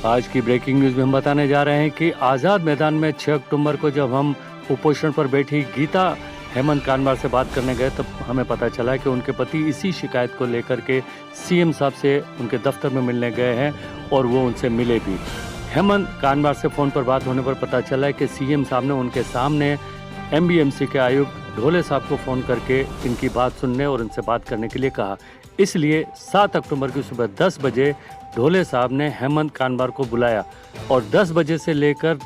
आज की breaking news में हम बताने जा रहे हैं कि आज़ाद मैदान में 6 अक्टूबर को जब हम उपोषण पर बैठी गीता हेमंत कानबार से बात करने गए तब हमें पता चला कि उनके पति इसी शिकायत को लेकर के सीएम साहब से उनके दफ्तर में मिलने गए हैं और वो उनसे मिले भी। हेमंत कानबार से फ़ोन पर बात होने पर पता चला है कि सीएम साहब ने उनके सामने एमबीएमसी के आयुक्त ढोले साहब को फ़ोन करके इनकी बात सुनने और इनसे बात करने के लिए कहा। इसलिए 7 अक्टूबर की सुबह 10 बजे ढोले साहब ने हेमंत कानबार को बुलाया और 10 बजे से लेकर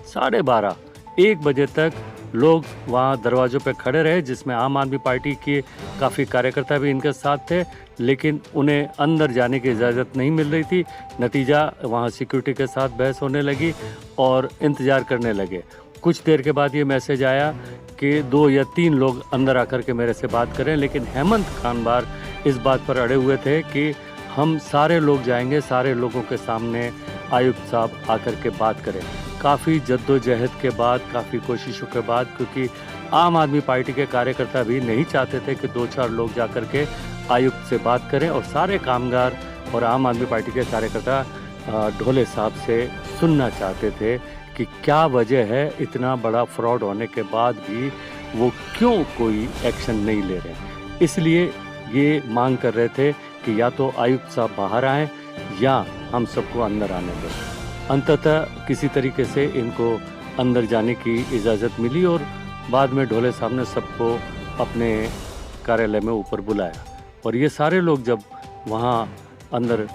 12:30 1 बजे तक लोग वहां दरवाजों पर खड़े रहे, जिसमें आम आदमी पार्टी के काफ़ी कार्यकर्ता भी इनके साथ थे, लेकिन उन्हें अंदर जाने की इजाज़त नहीं मिल रही थी। नतीजा वहां सिक्योरिटी के साथ बहस होने लगी और इंतज़ार करने लगे। कुछ देर के बाद ये मैसेज आया कि 2 या 3 लोग अंदर आकर के मेरे से बात करें, लेकिन हेमंत कानबार इस बात पर अड़े हुए थे कि हम सारे लोग जाएंगे, सारे लोगों के सामने आयुक्त साहब आकर के बात करें। काफ़ी जद्दोजहद के बाद, काफ़ी कोशिशों के बाद, क्योंकि आम आदमी पार्टी के कार्यकर्ता भी नहीं चाहते थे कि 2-4 लोग जाकर के आयुक्त से बात करें, और सारे कामगार और आम आदमी पार्टी के कार्यकर्ता ढोले साहब से सुनना चाहते थे कि क्या वजह है इतना बड़ा फ्रॉड होने के बाद भी वो क्यों कोई एक्शन नहीं ले रहे। इसलिए ये मांग कर रहे थे कि या तो आयुक्त साहब बाहर आएं या हम सबको अंदर आने दें। अंततः किसी तरीके से इनको अंदर जाने की इजाज़त मिली और बाद में ढोले साहब ने सबको अपने कार्यालय में ऊपर बुलाया। और ये सारे लोग जब वहाँ अंदर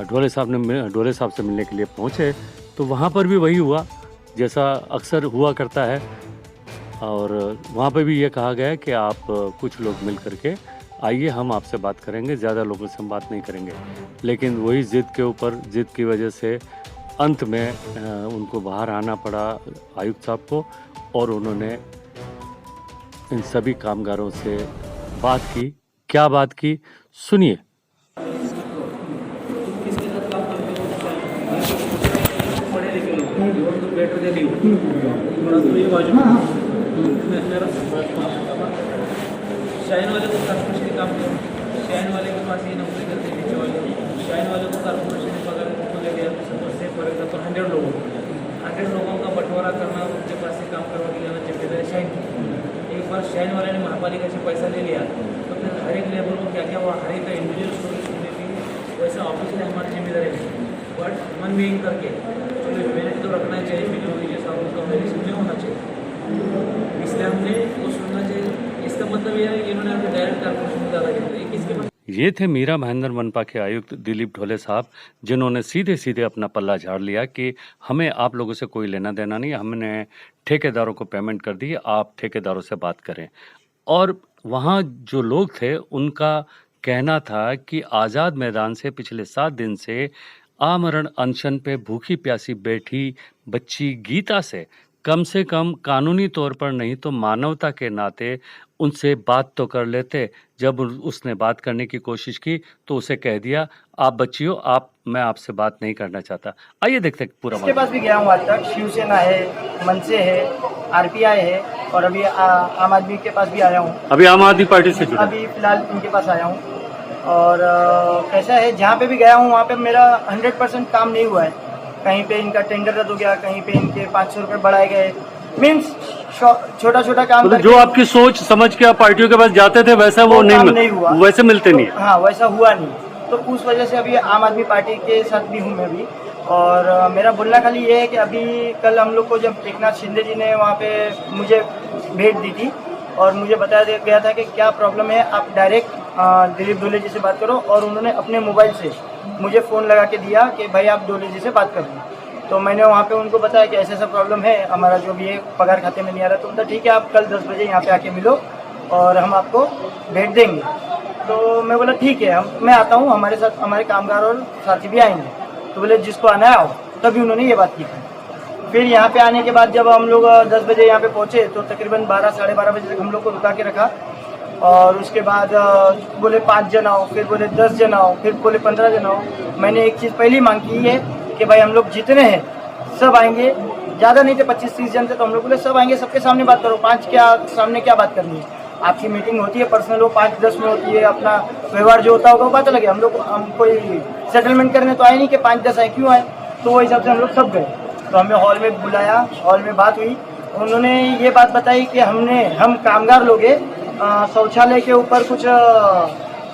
ढोले साहब से मिलने के लिए पहुँचे तो वहाँ पर भी वही हुआ जैसा अक्सर हुआ करता है, और वहाँ पर भी ये कहा गया कि आप कुछ लोग मिल करके आइए, हम आपसे बात करेंगे, ज़्यादा लोगों से हम बात नहीं करेंगे। लेकिन वही ज़िद की वजह से अंत में उनको बाहर आना पड़ा आयुक्त साहब को, और उन्होंने इन सभी कामगारों से बात की। क्या बात की, सुनिए। शाइन वाले को कॉर्पोरेशन के काम करो, शाइन वाले के पास ये नौकरी करते हैं नीचे वाले, शाइन वाले को कॉर्पोरेशन ने पगार को ले गया। से फॉर एग्जाम्पल 100 लोगों का बंटवारा करना, उनके पास से काम करवा के जाना जिम्मेदारी शाइन की। एक बार शाइन वाले ने महापालिका से पैसा ले लिया तो फिर हर एक लेबर को क्या क्या वो हर एक का इंडिविजुअल स्टोरी सुनने की, वैसा ऑफिस में हमारी जिम्मेदारी है। बट मन बीइंग करके चलो मैंने तो रखना चाहिए, मिली जैसा उनका मेरे सुनने होना चाहिए, इसलिए हमने वो सुनना चाहिए। इसका मतलब ये है कि इन्होंने हमें डायरेक्ट कॉर्पोरेशन में डाला गया। ये थे मीरा भाईंदर मनपा के आयुक्त दिलीप ढोले साहब, जिन्होंने सीधे सीधे अपना पल्ला झाड़ लिया कि हमें आप लोगों से कोई लेना देना नहीं, हमने ठेकेदारों को पेमेंट कर दी, आप ठेकेदारों से बात करें। और वहाँ जो लोग थे उनका कहना था कि आज़ाद मैदान से पिछले 7 दिन से आमरण अनशन पे भूखी प्यासी बैठी बच्ची गीता से कम कानूनी तौर पर नहीं तो मानवता के नाते उनसे बात तो कर लेते। जब उसने बात करने की कोशिश की तो उसे कह दिया, आप बच्ची हो, मैं आपसे बात नहीं करना चाहता। आइए देखते हैं पूरा। इसके पास भी गया हूँ आज तक, शिवसेना है, मनसे है, आरपीआई है, और अभी आम आदमी के पास भी आया हूँ। अभी आम आदमी पार्टी से जुड़ा? अभी फिलहाल इनके पास आया हूँ। और कैसा है, जहाँ पे भी गया हूँ वहाँ पे मेरा 100% काम नहीं हुआ है। कहीं पे इनका टेंडर रद्द हो गया, कहीं पे इनके 500 रुपये बढ़ाए गए, मीन्स छोटा काम तो जो आपकी सोच समझ के आप पार्टियों के पास जाते थे वैसा वो नहीं हुआ, वैसे मिलते नहीं। हाँ, वैसा हुआ नहीं, तो उस वजह से अभी आम आदमी पार्टी के साथ भी हूँ मैं भी। और मेरा बोलना खाली ये है कि अभी कल हम लोग को जब एकनाथ शिंदे जी ने वहाँ पे मुझे भेंट दी थी और मुझे बताया गया था कि क्या प्रॉब्लम है, आप डायरेक्ट दिलीप ढोले जी से बात करो, और उन्होंने अपने मोबाइल से मुझे फ़ोन लगा के दिया कि भाई आप ढोले जी से बात कर लो। तो मैंने वहाँ पे उनको बताया कि ऐसा प्रॉब्लम है, हमारा जो भी है पगार खाते में नहीं आ रहा। तो उनका ठीक है, आप कल 10 बजे यहाँ पे आके मिलो और हम आपको भेंट देंगे। तो मैं बोला ठीक है, मैं आता हूँ, हमारे साथ हमारे कामगार और साथी भी आएंगे। तो बोले जिसको आना है आओ। तभी उन्होंने ये बात की थी। फिर यहाँ पे आने के बाद जब हम लोग 10 बजे यहाँ पे पहुँचे तो तकरीबन 12 साढ़े 12 बजे तक हम लोग को रुका के रखा। और उसके बाद बोले 5 जन आओ, फिर बोले 10 जन आओ, फिर बोले 15 जन आओ। मैंने एक चीज़ पहली मांग की है कि भाई हम लोग जितने हैं सब आएंगे, ज़्यादा नहीं थे, 25-30 जन थे। तो हम लोग बोले सब आएंगे, सबके सामने बात करो, 5 क्या सामने क्या बात करनी है। आपकी मीटिंग होती है पर्सनल, वो 5-10 में होती है, अपना व्यवहार जो होता होगा वो बात अलग है। हम कोई सेटलमेंट करने तो आए नहीं कि 5-10 आए, क्यों आए। तो वो हिसाब से हम लोग सब गए। तो हमें हॉल में बुलाया, हॉल में बात हुई, उन्होंने ये बात बताई कि हम कामगार लोग शौचालय के ऊपर कुछ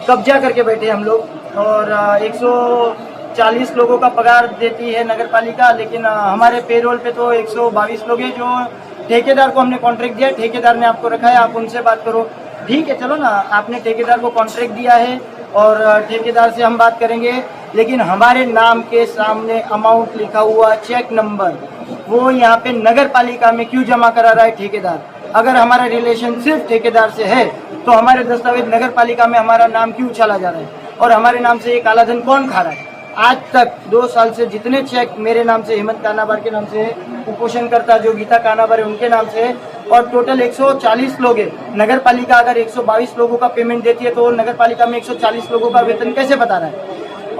कब्जा करके बैठे हम लोग, और 140 लोगों का पगार देती है नगर पालिका, लेकिन हमारे पेरोल पे तो 122 लोग हैं जो ठेकेदार को हमने कॉन्ट्रैक्ट दिया, ठेकेदार ने आपको रखा है, आप उनसे बात करो। ठीक है, चलो ना, आपने ठेकेदार को कॉन्ट्रैक्ट दिया है और ठेकेदार से हम बात करेंगे, लेकिन हमारे नाम के सामने अमाउंट लिखा हुआ चेक नंबर वो यहाँ पे नगर पालिका में क्यों जमा करा रहा है ठेकेदार? अगर हमारा रिलेशन सिर्फ ठेकेदार से है तो हमारे दस्तावेज नगर पालिका में हमारा नाम क्यों चला जा रहा है? और हमारे नाम से ये काला धन कौन खा रहा है? आज तक 2 साल से जितने चेक मेरे नाम से, हेमंत कानाबार के नाम से, कुपोषण करता जो गीता कानाबार है उनके नाम से, और टोटल 140 लोग है। नगर पालिका अगर 122 लोगों का पेमेंट देती है तो नगर पालिका में 140 लोगों का वेतन कैसे बता रहा है?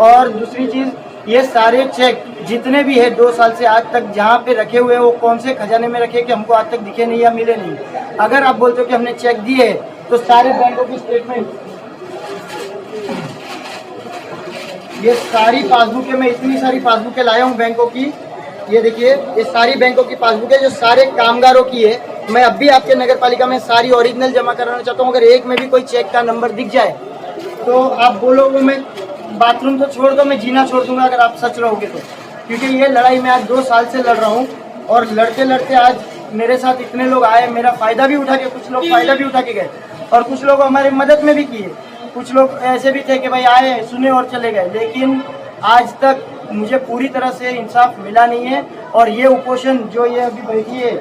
और दूसरी चीज, ये सारे चेक जितने भी है 2 साल से आज तक जहाँ पे रखे हुए वो कौन से खजाने में रखे कि हमको आज तक दिखे नहीं या मिले नहीं? अगर आप बोलते हो कि हमने चेक दिए तो सारे बैंकों की स्टेटमेंट, ये सारी पासबुक है, मैं इतनी सारी पासबुकें लाया हूँ बैंकों की, ये देखिए, ये सारी बैंकों की पासबुक है जो सारे कामगारों की है। मैं अब भी आपके नगर पालिका में सारी ओरिजिनल जमा कराना चाहता हूँ। अगर एक में भी कोई चेक का नंबर दिख जाए तो आप बोलोगे मैं बाथरूम तो छोड़ दो, मैं जीना छोड़ दूंगा अगर आप सच रहोगे तो। क्योंकि ये लड़ाई मैं आज 2 साल से लड़ रहा हूँ, और लड़ते लड़ते आज मेरे साथ इतने लोग आए, मेरा फायदा भी उठा के, कुछ लोग फायदा भी उठा के गए, और कुछ लोग हमारी मदद में भी किए। कुछ लोग ऐसे भी थे कि भाई आए, सुने और चले गए, लेकिन आज तक मुझे पूरी तरह से इंसाफ मिला नहीं है। और ये उपोषण जो ये अभी बैठी है,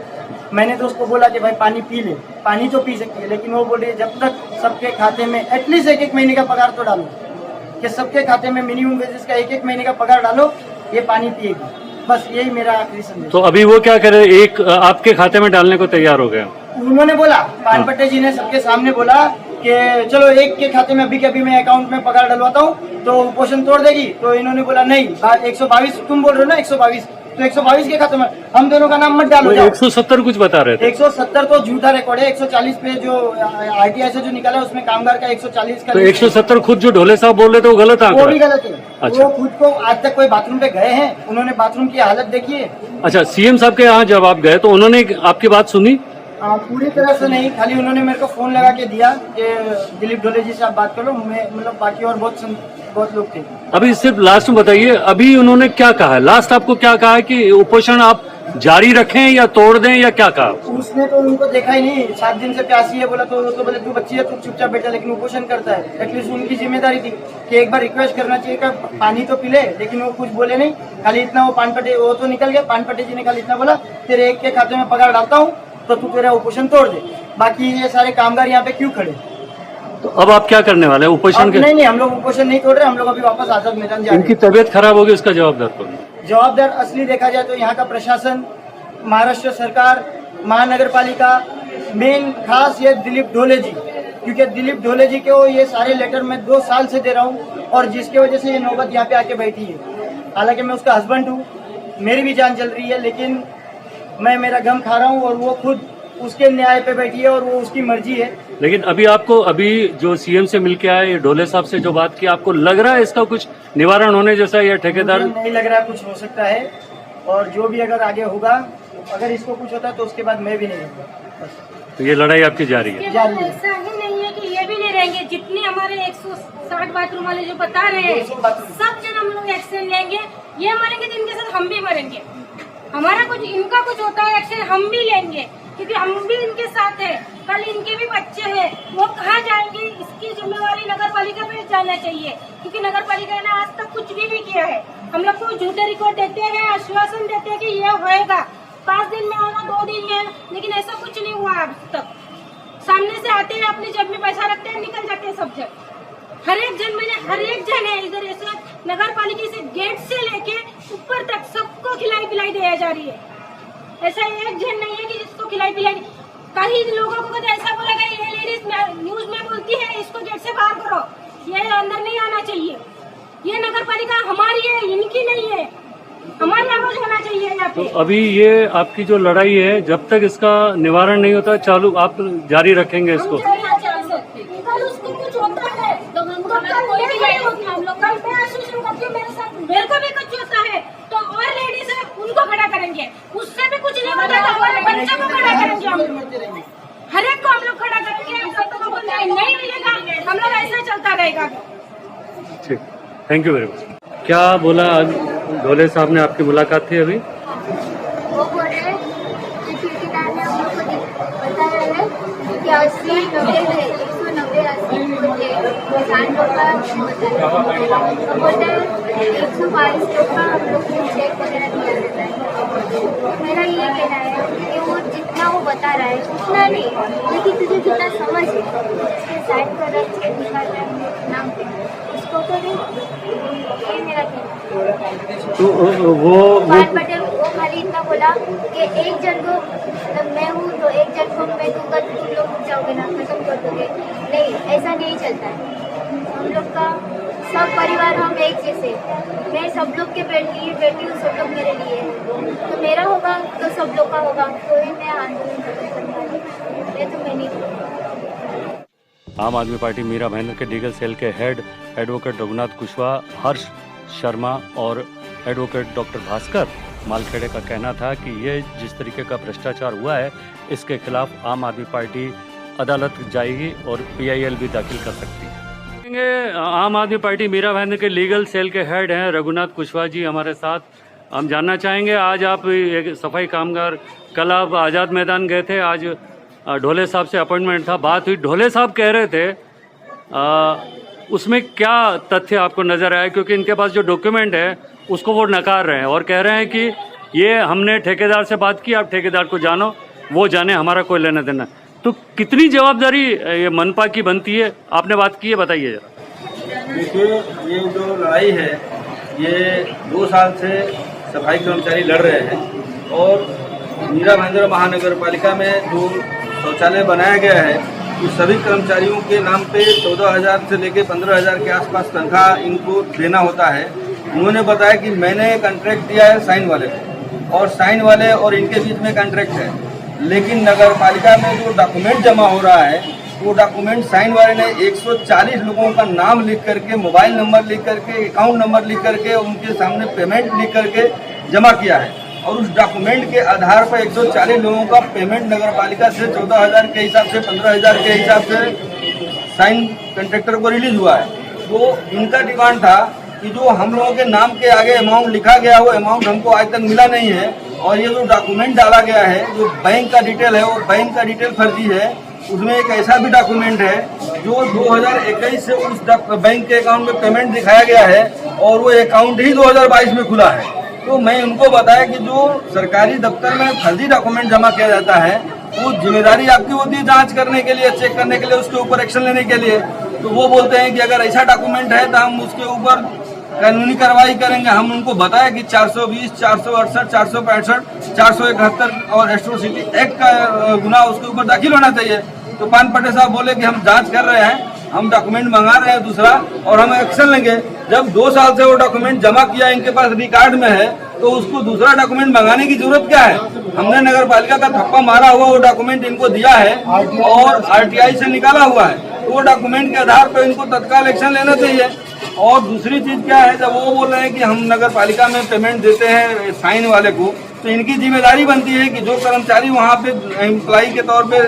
मैंने तो उसको बोला कि भाई पानी पी ले, पानी तो पी सकती है, लेकिन वो बोल रही है जब तक सबके खाते में एटलीस्ट 1-1 महीने का पगार तो डालो, कि सबके खाते में मिनिमम वेजेस का 1-1 महीने का पगार डालो, ये पानी पिएगी। बस यही मेरा आखिरी संदेश। तो अभी वो क्या करे, एक आपके खाते में डालने को तैयार हो गया? उन्होंने बोला, पानपट्टे जी ने सबके सामने बोला कि चलो एक के खाते में अभी के अभी मैं अकाउंट में पगार डलवाता हूँ तो उपोषण तोड़ देगी। तो इन्होंने बोला नहीं, 122 तुम बोल रहे हो ना, 122, तो 122 के खाते में हम दोनों का नाम मत डालो। 170 कुछ बता रहे थे। 170 तो झूठा रिकॉर्ड है। 140 पे जो ITI से जो निकाला उसमें कामगार का 140 का, तो 170 खुद जो ढोले साहब बोल रहे थे वो गलत आंकड़ा? वो भी गलत है। अच्छा। वो खुद को आज तक कोई बाथरूम पे गए हैं? उन्होंने बाथरूम की हालत देखी है? अच्छा, सीएम साहब के यहाँ जब आप गए तो उन्होंने आपकी बात सुनी? पूरी तरह से नहीं, खाली उन्होंने मेरे को फोन लगा के दिया कि दिलीप ढोले जी से आप बात करो। मैं मतलब बाकी और बहुत लोग थे। अभी सिर्फ लास्ट में बताइए, अभी उन्होंने क्या कहा है? लास्ट आपको क्या कहा है कि उपोषण आप जारी रखें या तोड़ दें या क्या कहा? उसने तो उनको देखा ही नहीं, 7 दिन से प्यासी है बोला, तो बोले तू बच्ची है तू चुपचाप बैठा, लेकिन उपोषण करता है। एटलीस्ट उनकी जिम्मेदारी थी कि एक बार रिक्वेस्ट करना चाहिए कि पानी तो पी ले, लेकिन वो कुछ बोले नहीं। खाली इतना, वो पानपट्टे वो तो निकल गया, पानपट्टे जी ने खाली इतना बोला तेरे एक के खाते में पगार डालता हूँ तो तू तेरा उपोषण तोड़ दे। बाकी ये सारे कामगार यहाँ पे क्यों खड़े? तो अब आप क्या करने वाले हैं उपोषण के? नहीं, हम लोग उपोषण नहीं तोड़ रहे, हम लोग अभी वापस आजाद मैदान जा रहे हैं। इनकी तबीयत खराब होगी, उसका जवाबदार कौन? जवाबदार असली देखा जाए तो यहाँ का प्रशासन, महाराष्ट्र सरकार, महानगर पालिका, मेन खास ये दिलीप ढोले जी, क्योंकि दिलीप ढोले जी को ये सारे लेटर मैं 2 साल से दे रहा हूँ, और जिसके वजह से ये नौबत यहाँ पे आके बैठी है। हालांकि मैं उसका हस्बैंड हूँ, मेरी भी जान चल रही है, लेकिन मैं मेरा गम खा रहा हूँ और वो खुद उसके न्याय पे बैठी है और वो उसकी मर्जी है। लेकिन अभी जो सीएम से मिलके आए, ढोले साहब से जो बात की, आपको लग रहा है इसका कुछ निवारण होने जैसा, या ठेकेदार? नहीं लग रहा कुछ हो सकता है, और जो भी अगर आगे होगा, अगर इसको कुछ होता है तो उसके बाद मैं भी नहीं रहूँगा। तो ये लड़ाई आपकी जारी है? ऐसा ही नहीं है कि ये भी नहीं रहेंगे। जितने हमारे 160 बाथरूम वाले जो बता रहे हैं, सब जन हम लोग एक्शन लेंगे। ये मरेंगे तो इनके साथ हम भी मरेंगे। हमारा कुछ, इनका कुछ होता है एक्शन, हम भी लेंगे, क्योंकि हम भी इनके साथ है। कल इनके भी बच्चे हैं, वो कहाँ जाएंगे? इसकी जिम्मेवारी नगर पालिका पे जाना चाहिए, क्योंकि नगर पालिका ने आज तक कुछ भी किया है। हम लोग को झूठे रिकॉर्ड देते हैं, आश्वासन देते हैं कि ये होएगा, 5 दिन में होगा, 2 दिन में, लेकिन ऐसा कुछ नहीं हुआ अब तक। सामने से आते हैं, अपनी जेब में पैसा रखते हैं, निकल जाते हैं सब जन। हर एक जन है इधर, ऐसे नगर पालिका से गेट से लेके ऊपर तक सबको खिलाई पिलाई दिया जा रही है। ऐसा एक जन नहीं है कि जिसको खिलाई पिलाई। कई लोगों को तो ऐसा बोला गया, ये लेडीज न्यूज में बोलती है इसको गेट से बाहर करो, ये अंदर नहीं आना चाहिए। ये नगर पालिका हमारी है, इनकी नहीं है। हमारी आवाज होना चाहिए यहाँ पे। तो अभी ये आपकी जो लड़ाई है, जब तक इसका निवारण नहीं होता चालू, आप जारी रखेंगे इसको? कल उसको कुछ होता है तो हम लोग कल भी कुछ होता है तो और थैंक यू वेरी मच। क्या बोला ढोले साहब ने, आपकी मुलाकात थी अभी? वो बोल रहे हैं कि ठेकेदार ने हम लोग को बताया है कि 80-90 किसान लोग का बताया। वो बोलते हैं 122 लोग का हम लोग को चेक वगैरह दिया जाता है। मेरा ये कहना है कि वो जितना वो बता रहा है उतना नहीं, लेकिन तुझे जितना समझ है उसके साइड पर रख के दिखा रहा है नाम पे उसको तो नहीं, ये मेरा कहना है। तो वो पान पटेल वो खाली इतना बोला कि एक जन को, मतलब मैं हूँ तो एक जन को मैं दूंगा तो तुम लोग उठ जाओगे ना, खत्म कर दोगे। नहीं, ऐसा नहीं चलता है। हम लोग का सब परिवार हम एक जैसे, मैं सब लोग के बेटी हूँ, सब लोग मेरे लिए हैं। तो मेरा होगा तो सब लोग का होगा, तो ही मैं आंदोलन करने वाली, मैं तो मैं नहीं करूँगी। आम आदमी पार्टी मीरा भाईंदर के लीगल सेल के हेड एडवोकेट रघुनाथ कुशवाहा, हर्ष शर्मा और एडवोकेट डॉक्टर भास्कर मालखेड़े का कहना था कि ये जिस तरीके का भ्रष्टाचार हुआ है इसके खिलाफ आम आदमी पार्टी अदालत जाएगी और PIL भी दाखिल कर सकती है। आम आदमी पार्टी मीरा भाईंदर के लीगल सेल के हेड हैं रघुनाथ कुशवाहा जी हमारे साथ। हम जानना चाहेंगे, आज आप एक सफाई कामगार, कल आप आज़ाद मैदान गए थे, आज ढोले साहब से अपॉइंटमेंट था, बात हुई, ढोले साहब कह रहे थे उसमें क्या तथ्य आपको नज़र आया? क्योंकि इनके पास जो डॉक्यूमेंट है उसको वो नकार रहे हैं और कह रहे हैं कि ये हमने ठेकेदार से बात की, आप ठेकेदार को जानो, वो जाने, हमारा कोई लेना देना। तो कितनी जवाबदारी ये मनपा की बनती है? आपने बात की है, बताइए जरा। देखिए, ये जो लड़ाई है ये 2 साल से सफाई कर्मचारी लड़ रहे हैं और मीरा भाईंदर महानगर पालिका में जो शौचालय बनाया गया है कि सभी कर्मचारियों के नाम पे 14,000 से लेकर 15,000 के आसपास तनख्वाह इनको देना होता है। उन्होंने बताया कि मैंने कॉन्ट्रैक्ट दिया है साइन वाले को और साइन वाले और इनके बीच में कॉन्ट्रैक्ट है, लेकिन नगर पालिका में जो डॉक्यूमेंट जमा हो रहा है वो डॉक्यूमेंट साइन वाले ने 140 लोगों का नाम लिख करके, मोबाइल नंबर लिख करके, अकाउंट नंबर लिख करके, उनके सामने पेमेंट लिख करके जमा किया है और उस डॉक्यूमेंट के आधार पर 140 लोगों का पेमेंट नगर पालिका से 14,000 के हिसाब से, 15,000 के हिसाब से साइन कॉन्ट्रैक्टर को रिलीज हुआ है। तो इनका डिमांड था कि जो हम लोगों के नाम के आगे अमाउंट लिखा गया वो अमाउंट हमको आज तक मिला नहीं है और ये जो डॉक्यूमेंट डाला गया है, जो बैंक का डिटेल है, वो बैंक का डिटेल फर्जी है। उसमें एक ऐसा भी डॉक्यूमेंट है जो 2021 से उस बैंक के अकाउंट में पेमेंट दिखाया गया है और वो अकाउंट ही 2022 में खुला है। तो मैं उनको बताया कि जो सरकारी दफ्तर में फर्जी डॉक्यूमेंट जमा किया जाता है वो जिम्मेदारी आपकी होती है जांच करने के लिए, चेक करने के लिए, उसके ऊपर एक्शन लेने के लिए। तो वो बोलते हैं कि अगर ऐसा डॉक्यूमेंट है तो हम उसके ऊपर कानूनी कार्रवाई करेंगे। हम उनको बताया कि 420, 468, 465, 471 और एट्रोसिटी एक्ट का गुना उसके ऊपर दाखिल होना चाहिए। तो पान पटेल साहब बोले कि हम जांच कर रहे हैं, हम डॉक्यूमेंट मंगा रहे हैं दूसरा और हम एक्शन लेंगे। जब 2 साल से वो डॉक्यूमेंट जमा किया इनके पास रिकॉर्ड में है तो उसको दूसरा डॉक्यूमेंट मंगाने की जरूरत क्या है? हमने नगर पालिका का थप्पा मारा हुआ वो डॉक्यूमेंट इनको दिया है और RTI से निकाला हुआ है, तो वो डॉक्यूमेंट के आधार पर इनको तत्काल एक्शन लेना चाहिए। और दूसरी चीज क्या है, जब वो बोल रहे हैं कि हम नगर पालिका में पेमेंट देते हैं साइन वाले को, तो इनकी जिम्मेदारी बनती है कि जो कर्मचारी वहाँ पे एम्प्लॉई के तौर पे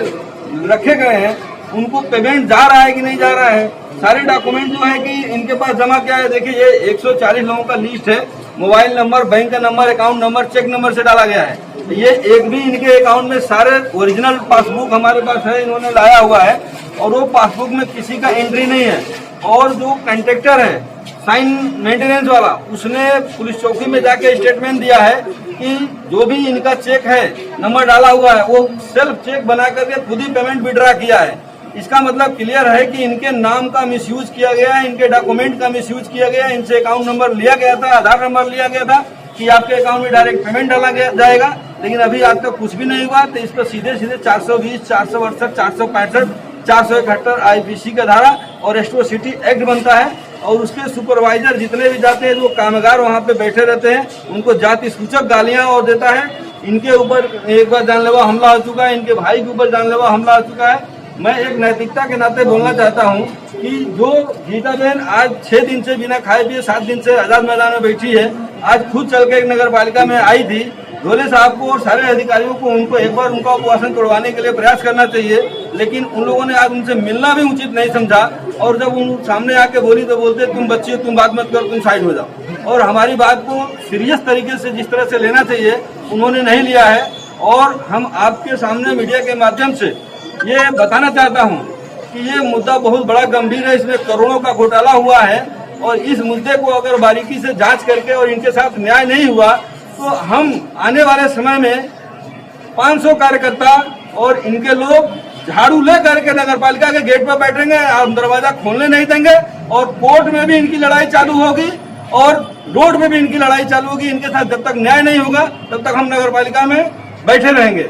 रखे गए हैं उनको पेमेंट जा रहा है कि नहीं जा रहा है। सारे डॉक्यूमेंट जो है कि इनके पास जमा किया है। देखिए, ये 140 लोगों का लिस्ट है, मोबाइल नंबर, बैंक का number, account number, cheque number से डाला गया है। ये एक भी इनके अकाउंट में सारे ओरिजिनल पासबुक हमारे पास है, इन्होंने लाया हुआ है और वो पासबुक में किसी का एंट्री नहीं है। और जो कॉन्ट्रैक्टर है साइन मेंटेनेंस वाला, उसने पुलिस चौकी में जाके स्टेटमेंट दिया है कि जो भी इनका चेक है, नंबर डाला हुआ है, वो सेल्फ चेक बना करके खुद ही पेमेंट विड्रॉ किया है। इसका मतलब क्लियर है कि इनके नाम का मिसयूज किया गया, इनके डॉक्यूमेंट का मिसयूज किया गया, इनसे अकाउंट नंबर लिया गया था, आधार नंबर लिया गया था कि आपके अकाउंट में डायरेक्ट पेमेंट डाला जाएगा, लेकिन अभी आज तक कुछ भी नहीं हुआ। तो इस पर सीधे 420, 468, 465, 471 IPC का धारा और एट्रोसिटी एक्ट बनता है। और उसके सुपरवाइजर जितने भी जाते हैं, जो कामगार वहाँ पे बैठे रहते हैं, उनको जाति सूचक गालियां और देता है। इनके ऊपर एक बार जानलेवा हमला हो चुका है, इनके भाई के ऊपर जानलेवा हमला हो चुका है। मैं एक नैतिकता के नाते बोलना चाहता हूं कि जो गीता बहन आज 6 दिन से बिना खाए पिए 7 दिन से आजाद मैदान में बैठी है, आज खुद चल के एक नगर पालिका में आई थी। ढोले साहब को और सारे अधिकारियों को उनको एक बार उनका उपवासन तोड़वाने के लिए प्रयास करना चाहिए, लेकिन उन लोगों ने आज उनसे मिलना भी उचित नहीं समझा और जब उन सामने आके बोली तो बोलते तुम बच्चे तुम बात मत करो, तुम साइड हो जाओ। और हमारी बात को सीरियस तरीके से जिस तरह से लेना चाहिए उन्होंने नहीं लिया है। और हम आपके सामने मीडिया के माध्यम से ये बताना चाहता हूँ कि ये मुद्दा बहुत बड़ा गंभीर है, इसमें करोड़ों का घोटाला हुआ है और इस मुद्दे को अगर बारीकी से जांच करके और इनके साथ न्याय नहीं हुआ तो हम आने वाले समय में 500 कार्यकर्ता और इनके लोग झाड़ू ले करके नगर पालिका के गेट पर बैठेंगे, हम दरवाजा खोलने नहीं देंगे और कोर्ट में भी इनकी लड़ाई चालू होगी और रोड में भी इनकी लड़ाई चालू होगी। इनके साथ जब तक न्याय नहीं होगा तब तक हम नगर पालिका में बैठे रहेंगे।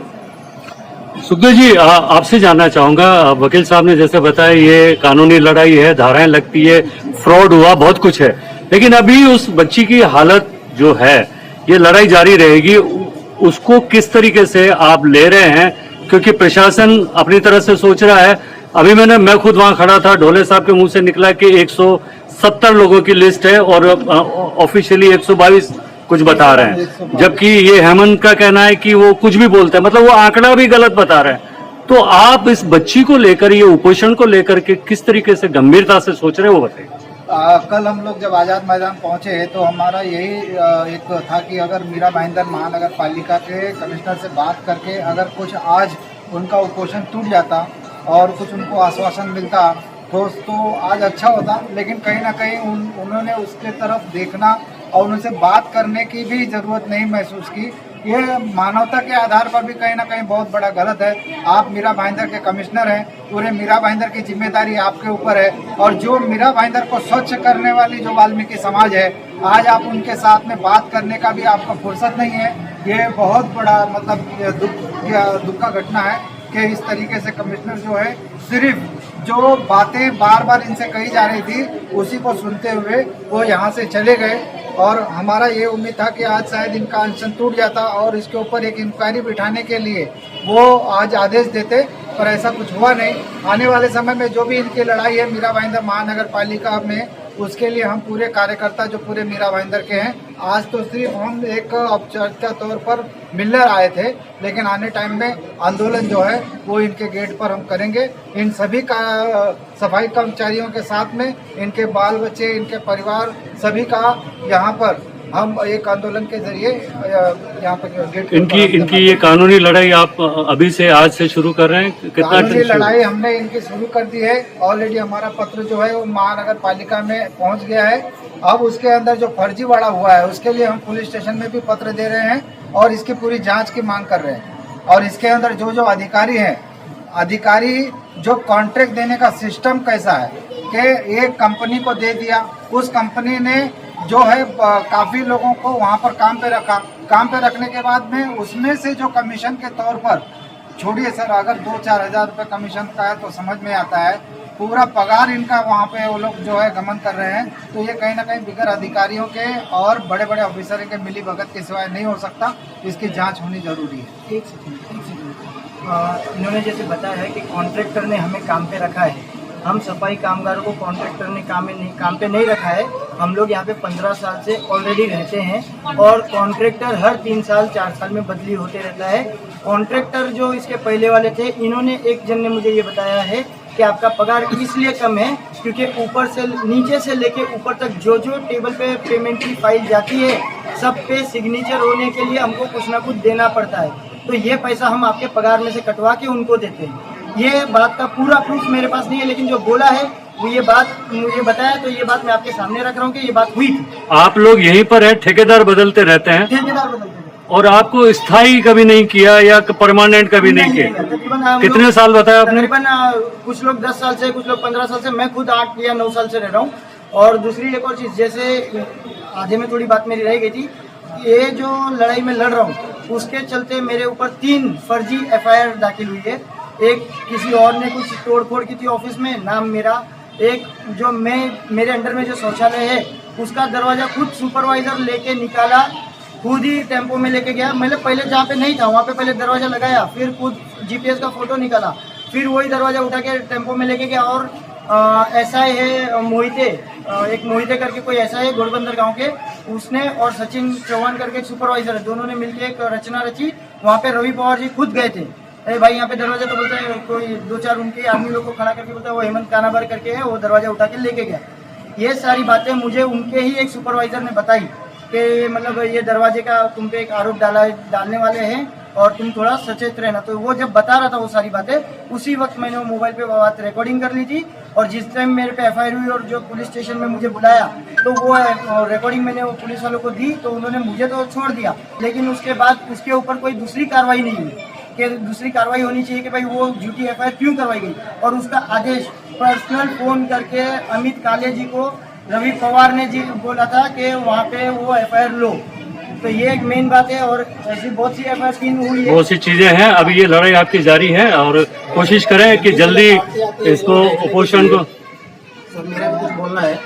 सुखदेव जी, आपसे जानना चाहूंगा, वकील साहब ने जैसे बताया ये कानूनी लड़ाई है, धाराएं लगती है, फ्रॉड हुआ, बहुत कुछ है, लेकिन अभी उस बच्ची की हालत जो है ये लड़ाई जारी रहेगी, उसको किस तरीके से आप ले रहे हैं? क्योंकि प्रशासन अपनी तरह से सोच रहा है। अभी मैं खुद वहां खड़ा था, ढोले साहब के मुंह से निकला कि 170 लोगों की लिस्ट है और ऑफिशियली 122 कुछ बता रहे हैं, जबकि ये हेमंत का कहना है कि वो कुछ भी बोलते हैं, मतलब वो आंकड़ा भी गलत बता रहे हैं। तो आप इस बच्ची को लेकर, ये उपोषण को लेकर के किस तरीके से गंभीरता से सोच रहे हैं वो बताइए। कल हम लोग जब आज़ाद मैदान पहुंचे तो हमारा यही एक था कि अगर मीरा भाईंदर महानगर पालिका के कमिश्नर से बात करके अगर कुछ आज उनका उपोषण टूट जाता और कुछ उनको आश्वासन मिलता तो आज अच्छा होता, लेकिन कहीं ना कहीं उन्होंने उसके तरफ देखना और उनसे बात करने की भी ज़रूरत नहीं महसूस की। ये मानवता के आधार पर भी कहीं ना कहीं बहुत बड़ा गलत है। आप मीरा भाईंदर के कमिश्नर हैं, पूरे मीरा भाईंदर की जिम्मेदारी आपके ऊपर है और जो मीरा भाईंदर को स्वच्छ करने वाली जो वाल्मीकि समाज है, आज आप उनके साथ में बात करने का भी आपको फुर्सत नहीं है। ये बहुत बड़ा मतलब दुख का घटना है कि इस तरीके से कमिश्नर जो है सिर्फ जो बातें बार बार इनसे कही जा रही थी उसी को सुनते हुए वो यहाँ से चले गए। और हमारा ये उम्मीद था कि आज शायद इनका अनशन टूट जाता और इसके ऊपर एक इंक्वायरी बिठाने के लिए वो आज आदेश देते, पर ऐसा कुछ हुआ नहीं। आने वाले समय में जो भी इनकी लड़ाई है मीरा भाईंदर महानगर पालिका में, उसके लिए हम पूरे कार्यकर्ता जो पूरे मीरा भाईंदर के हैं, आज तो सिर्फ हम एक औपचारिकता तौर पर मिलने आए थे, लेकिन आने टाइम में आंदोलन जो है वो इनके गेट पर हम करेंगे। इन सभी का सफाई कर्मचारियों के साथ में इनके बाल बच्चे, इनके परिवार सभी का यहाँ पर हम एक आंदोलन के जरिए यहाँ पर गेट इनकी ये कानूनी लड़ाई आप अभी से आज से शुरू कर रहे हैं? कितना कानूनी लड़ाई हमने इनकी शुरू कर दी है। ऑलरेडी हमारा पत्र जो है वो महानगर पालिका में पहुंच गया है। अब उसके अंदर जो फर्जीवाड़ा हुआ है उसके लिए हम पुलिस स्टेशन में भी पत्र दे रहे हैं और इसकी पूरी जांच की मांग कर रहे हैं। और इसके अंदर जो जो अधिकारी जो कॉन्ट्रैक्ट देने का सिस्टम कैसा है कि एक कंपनी को दे दिया, उस कंपनी ने जो है काफ़ी लोगों को वहाँ पर काम पे रखा, काम पे रखने के बाद में उसमें से जो कमीशन के तौर पर, छोड़िए सर अगर 2-4 हज़ार रुपये कमीशन का है तो समझ में आता है, पूरा पगार इनका वहाँ पे वो लोग जो है गमन कर रहे हैं। तो ये कहीं ना कहीं बिगर अधिकारियों के और बड़े बड़े ऑफिसर के मिली भगत के सिवाय नहीं हो सकता। इसकी जांच होनी जरूरी है। एक सेकंड इन्होंने जैसे बताया है कि कॉन्ट्रैक्टर ने हमें काम पे रखा है। हम सफाई कामगारों को कॉन्ट्रैक्टर ने काम पे नहीं रखा है। हम लोग यहाँ पे 15 साल से ऑलरेडी रहते हैं और कॉन्ट्रैक्टर हर 3 साल 4 साल में बदली होते रहता है। कॉन्ट्रैक्टर जो इसके पहले वाले थे, इन्होंने एक जन ने मुझे ये बताया है कि आपका पगार इसलिए कम है क्योंकि ऊपर से नीचे से लेके ऊपर तक जो जो टेबल पे पेमेंट की फाइल जाती है सब पे सिग्नेचर होने के लिए हमको कुछ ना कुछ देना पड़ता है। तो ये पैसा हम आपके पगार में से कटवा के उनको देते हैं। ये बात का पूरा प्रूफ मेरे पास नहीं है, लेकिन जो बोला है वो ये बात मुझे बताया, तो ये बात मैं आपके सामने रख रहा हूँ कि ये बात हुई थी। आप लोग यहीं पर है, ठेकेदार बदलते रहते हैं? ठेकेदार बदलते हैं। और आपको स्थायी कभी नहीं किया या परमानेंट कभी नहीं किया? कितने साल बताया आपने? तकरीबन कुछ लोग 10 साल से, कुछ लोग 15 साल से, मैं खुद 8 या 9 साल से रह रहा हूँ। और दूसरी एक और चीज़, जैसे आधे में थोड़ी बात मेरी रह गई थी, ये जो लड़ाई में लड़ रहा हूँ उसके चलते मेरे ऊपर 3 फर्जी FIR दाखिल हुई है। एक किसी और ने कुछ तोड़फोड़ की थी ऑफिस में, नाम मेरा। एक जो मेरे अंडर में जो शौचालय है उसका दरवाज़ा खुद सुपरवाइज़र लेके निकाला, खुद ही टेम्पो में लेके गया। मतलब पहले जहाँ पे नहीं था वहाँ पे पहले दरवाज़ा लगाया, फिर खुद GPS का फ़ोटो निकाला, फिर वही दरवाज़ा उठा के टेम्पो में लेके गया। और ऐसा है मोहिते, एक मोहिते करके कोई ऐसा है घोड़बंदर गांव के, उसने और सचिन चौहान करके एक सुपरवाइजर है, दोनों ने मिलकर एक रचना रची। वहाँ पे रवि पवार जी खुद गए थे अरे भाई यहाँ पे दरवाजा, तो बोलता है कोई 2-4 उनके आदमी लोग को खड़ा करके बोलता है वो हेमंत कानाबार करके है, वो दरवाजा उठा के लेके गया। ये सारी बातें मुझे उनके ही एक सुपरवाइजर ने बताई कि मतलब ये दरवाजे का तुम पे एक आरोप डालने वाले हैं और तुम थोड़ा सचेत रहना। तो वो जब बता रहा था वो सारी बातें, उसी वक्त मैंने वो मोबाइल पे बात रिकॉर्डिंग कर ली थी, और जिस टाइम मेरे पे एफआईआर हुई और जो पुलिस स्टेशन में मुझे बुलाया तो वो रिकॉर्डिंग मैंने वो पुलिस वालों को दी, तो उन्होंने मुझे तो छोड़ दिया, लेकिन उसके बाद उसके ऊपर कोई दूसरी कार्रवाई नहीं हुई कि दूसरी कार्रवाई होनी चाहिए कि भाई वो झूठी एफआईआर क्यों करवाई गई। और उसका आदेश पर्सनल फोन करके अमित काले जी को रवि पवार ने जी बोला था कि वहाँ पे वो एफआईआर लो। तो ये एक मेन बात है, और ऐसी बहुत सी एफआईआर हुई है, बहुत सी चीजें हैं। अभी ये लड़ाई आपकी जारी है और कोशिश करें कि जल्दी इसको उपोषण को। सर मेरा भी कुछ बोलना है।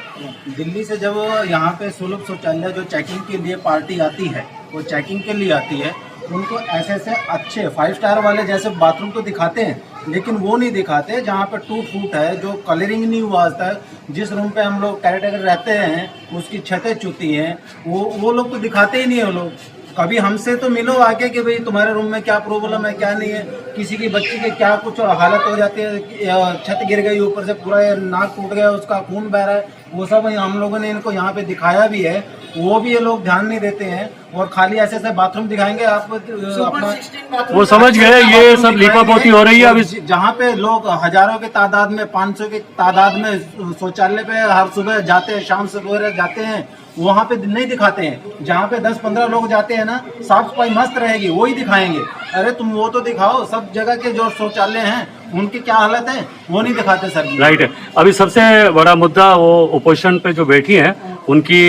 दिल्ली से जब यहाँ पे सुलभ शौचालय जो चेकिंग के लिए पार्टी आती है, वो चेकिंग के लिए आती है, उनको ऐसे अच्छे 5 स्टार वाले जैसे बाथरूम तो दिखाते हैं, लेकिन वो नहीं दिखाते जहाँ पे टूट फूट है, जो कलरिंग नहीं हुआ आज तक, जिस रूम पे हम लोग कैरेक्टर रहते हैं उसकी छतें चुती हैं, वो लोग तो दिखाते ही नहीं है। वो लोग कभी हमसे तो मिलो आके कि भाई तुम्हारे रूम में क्या प्रॉब्लम है, क्या नहीं है, किसी की बच्ची के क्या कुछ हालत हो जाती है, छत गिर गई ऊपर से, पूरा नाक टूट गया, उसका खून बह रहा है, वो सब हम लोगों ने इनको यहाँ पे दिखाया भी है, वो भी ये लोग ध्यान नहीं देते हैं, और खाली ऐसे ऐसे बाथरूम दिखाएंगे। आप अपना वो समझ गए, ये सब लीपापोती हो रही है। अब जहाँ पे लोग हजारों के तादाद में, 500 के तादाद में शौचालय पे हर सुबह जाते हैं, शाम सुबह जाते हैं, वहाँ पे नहीं दिखाते हैं। जहाँ पे 10-15 लोग जाते हैं ना, साफ सफाई मस्त रहेगी, वो ही दिखाएंगे। अरे तुम वो तो दिखाओ, सब जगह के जो शौचालय हैं उनकी क्या हालत है, वो नहीं दिखाते सर। राइट है। अभी सबसे बड़ा मुद्दा वो ओपोजिशन पे जो बैठी हैं उनकी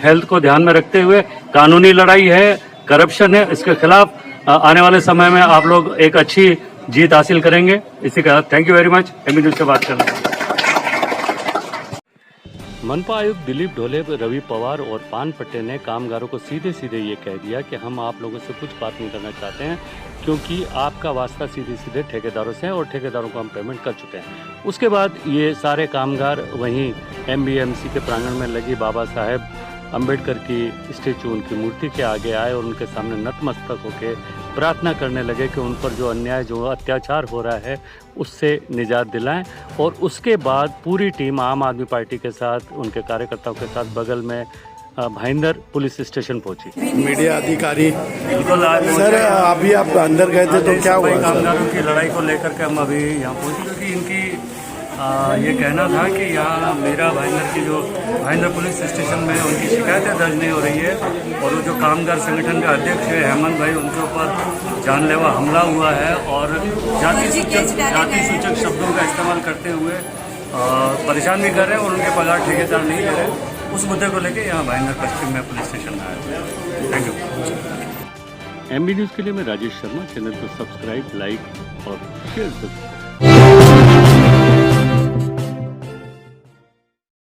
हेल्थ को ध्यान में रखते हुए कानूनी लड़ाई है, करप्शन है, इसके खिलाफ आने वाले समय में आप लोग एक अच्छी जीत हासिल करेंगे। इसी के साथ thank you very much. MB news से बात करना। मनपा आयुक्त दिलीप ढोले, रवि पवार और पान पट्टे ने कामगारों को सीधे सीधे ये कह दिया कि हम आप लोगों से कुछ बात नहीं करना चाहते हैं, क्योंकि आपका वास्ता सीधे सीधे ठेकेदारों से है और ठेकेदारों को हम पेमेंट कर चुके हैं। उसके बाद ये सारे कामगार वहीं MBMC के प्रांगण में लगी बाबा साहेब अंबेडकर की स्टेचू, उनकी मूर्ति के आगे आए और उनके सामने नतमस्तक होकर प्रार्थना करने लगे कि उन पर जो अन्याय, जो अत्याचार हो रहा है उससे निजात दिलाएं। और उसके बाद पूरी टीम आम आदमी पार्टी के साथ, उनके कार्यकर्ताओं के साथ बगल में भाईंदर पुलिस स्टेशन पहुंची। मीडिया अधिकारी सर, अभी आप अंदर गए थे तो क्या हुआ? कामगारों की लड़ाई को लेकर के हम अभी यहाँ पहुंचे, क्योंकि इनकी ये कहना था कि यहाँ मेरा भाईंदर की जो भाईंदर पुलिस स्टेशन में उनकी शिकायतें दर्ज नहीं हो रही है, और वो जो कामगार संगठन के अध्यक्ष है हेमंत भाई, उनके ऊपर जानलेवा हमला हुआ है और जाति सूचक शब्दों का इस्तेमाल करते हुए परेशान भी कर रहे हैं और उनके पगार ठेकेदार नहीं दे रहे। उस मुद्दे को लेकर यहाँ भाईंदर पश्चिम में पुलिस स्टेशन में आया। Thank you. MB न्यूज़ के लिए मैं राजेश शर्मा। चैनल को सब्सक्राइब, लाइक और शेयर करें।